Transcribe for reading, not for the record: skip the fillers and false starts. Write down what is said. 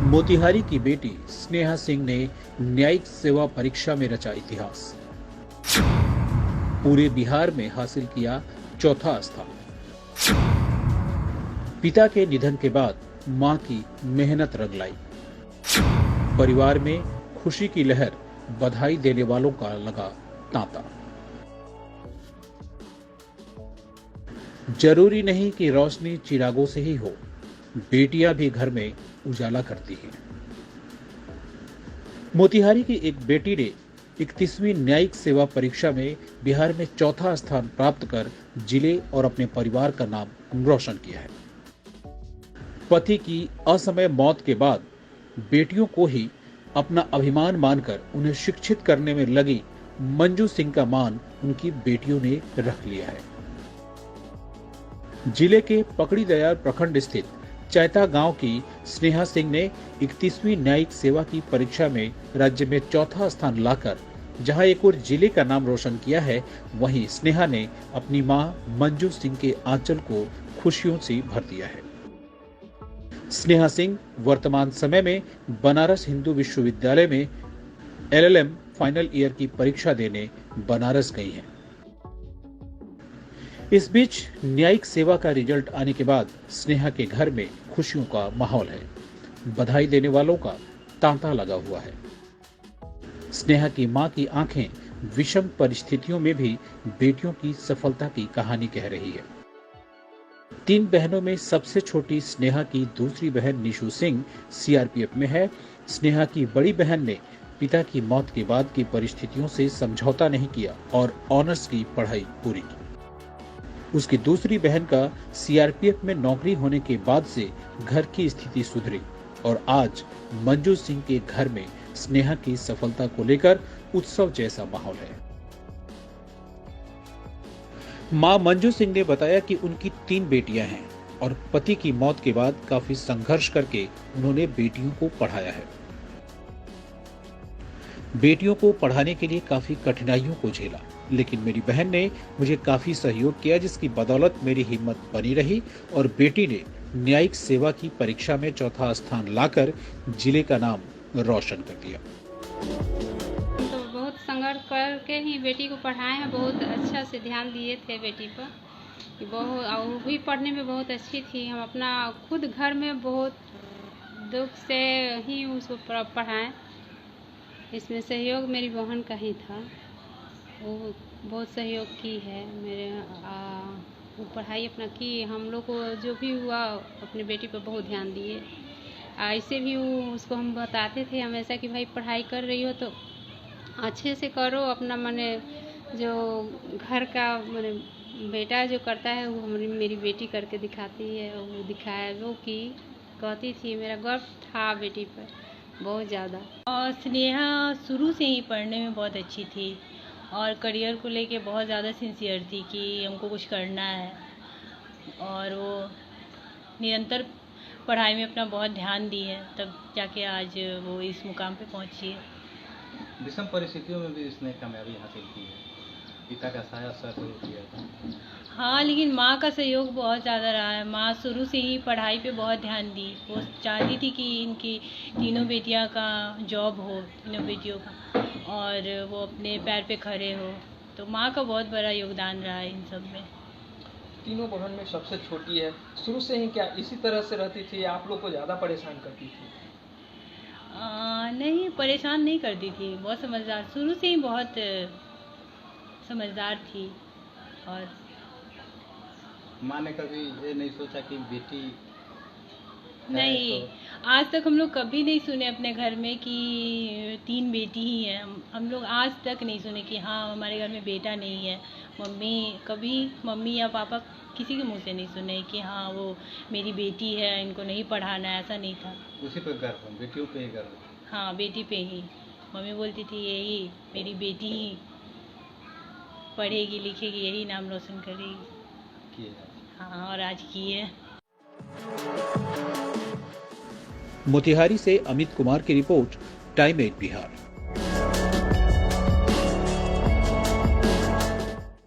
मोतिहारी की बेटी स्नेहा सिंह ने न्यायिक सेवा परीक्षा में रचा इतिहास। पूरे बिहार में हासिल किया चौथा स्थान। पिता के निधन के बाद मां की मेहनत रंग लाई। परिवार में खुशी की लहर, बधाई देने वालों का लगा तांता। जरूरी नहीं कि रोशनी चिरागों से ही हो, बेटियां भी घर में उजाला करती हैं। मोतिहारी की एक बेटी ने 31वीं न्यायिक सेवा परीक्षा में बिहार में चौथा स्थान प्राप्त कर जिले और अपने परिवार का नाम रोशन किया है। पति की असमय मौत के बाद बेटियों को ही अपना अभिमान मानकर उन्हें शिक्षित करने में लगी मंजू सिंह का मान उनकी बेटियों ने रख लिया है। जिले के पकड़ी दयाल प्रखंड स्थित चैता गांव की स्नेहा सिंह ने 31वीं न्यायिक सेवा की परीक्षा में राज्य में चौथा स्थान लाकर जहां एक और जिले का नाम रोशन किया है, वहीं स्नेहा ने अपनी मां मंजू सिंह के आंचल को खुशियों से भर दिया है। स्नेहा सिंह वर्तमान समय में बनारस हिंदू विश्वविद्यालय में LLM फाइनल ईयर की परीक्षा देने बनारस गई हैं। इस बीच न्यायिक सेवा का रिजल्ट आने के बाद स्नेहा के घर में खुशियों का माहौल है। बधाई देने वालों का तांता लगा हुआ है। स्नेहा की मां की आंखें विषम परिस्थितियों में भी बेटियों की सफलता की कहानी कह रही है। 3 बहनों में सबसे छोटी स्नेहा की दूसरी बहन निशु सिंह CRPF में है। स्नेहा की बड़ी बहन ने पिता की मौत के बाद की परिस्थितियों से समझौता नहीं किया और ऑनर्स की पढ़ाई पूरी की। उसकी दूसरी बहन का CRPF में नौकरी होने के बाद से घर की स्थिति सुधरी और आज मंजू सिंह के घर में स्नेहा की सफलता को लेकर उत्सव जैसा माहौल है। मां मंजू सिंह ने बताया कि उनकी 3 बेटियां हैं और पति की मौत के बाद काफी संघर्ष करके उन्होंने बेटियों को पढ़ाया है। बेटियों को पढ़ाने के लिए काफी कठिनाइयों को झेला, लेकिन मेरी बहन ने मुझे काफी सहयोग किया, जिसकी बदौलत मेरी हिम्मत बनी रही और बेटी ने न्यायिक सेवा की परीक्षा में चौथा स्थान लाकर जिले का नाम रोशन कर दिया। तो बहुत संघर्ष करके ही बेटी को पढ़ाए हैं। बहुत अच्छा से ध्यान दिए थे बेटी पर, बहुत और वो भी पढ़ने में बहुत अच्छी थी। हम अपना खुद घर में बहुत दुख से ही उसको पढ़ाएं। इसमें सहयोग मेरी बहन का ही था, वो बहुत सहयोग की है मेरे। वो पढ़ाई अपना की, हम लोग को जो भी हुआ अपनी बेटी पर बहुत ध्यान दिए। ऐसे भी उसको हम बताते थे हमेशा कि भाई पढ़ाई कर रही हो तो अच्छे से करो, अपना माने जो घर का माने बेटा जो करता है वो मेरी बेटी करके दिखाती है। वो दिखाया, वो की कहती थी, मेरा गर्व था बेटी पर बहुत ज़्यादा। और स्नेहा शुरू से ही पढ़ने में बहुत अच्छी थी और करियर को लेके बहुत ज़्यादा सिंसियर थी कि हमको कुछ करना है, और वो निरंतर पढ़ाई में अपना बहुत ध्यान दी है, तब जाके आज वो इस मुकाम पे पहुंची है। विषम परिस्थितियों में भी इसने कामयाबी हासिल की है, पिता का साया सहयोग किया था। हाँ, लेकिन माँ का सहयोग बहुत ज़्यादा रहा है। माँ शुरू से ही पढ़ाई पे बहुत ध्यान दी। वो चाहती थी कि इनकी तीनों बेटियाँ का जॉब हो, तीनों बेटियों का, और वो अपने पैर पे खड़े हो। तो माँ का बहुत बड़ा योगदान रहा है इन सब में। तीनों बहन में सबसे छोटी है, शुरू से ही क्या इसी तरह से रहती थी या आप लोग को ज़्यादा परेशान करती थी? नहीं, परेशान नहीं करती थी, बहुत समझदार, शुरू से ही बहुत समझदार थी। और माँ ने कभी ये नहीं सोचा कि बेटी नहीं, आज तक हम लोग कभी नहीं सुने अपने घर में कि 3 बेटी ही हैं। हम लोग आज तक नहीं सुने कि हाँ हमारे घर में बेटा नहीं है। मम्मी या पापा किसी के मुंह से नहीं सुने कि हाँ वो मेरी बेटी है, इनको नहीं पढ़ाना, ऐसा नहीं था। उसी पर गर्व, बेटियों पे ही गर्व। हाँ, बेटी पे ही। मम्मी बोलती थी यही मेरी बेटी ही पढ़ेगी लिखेगी, यही नाम रोशन करेगी। हाँ, और आज की है। मोतिहारी से अमित कुमार की रिपोर्ट, टाइम 8 बिहार।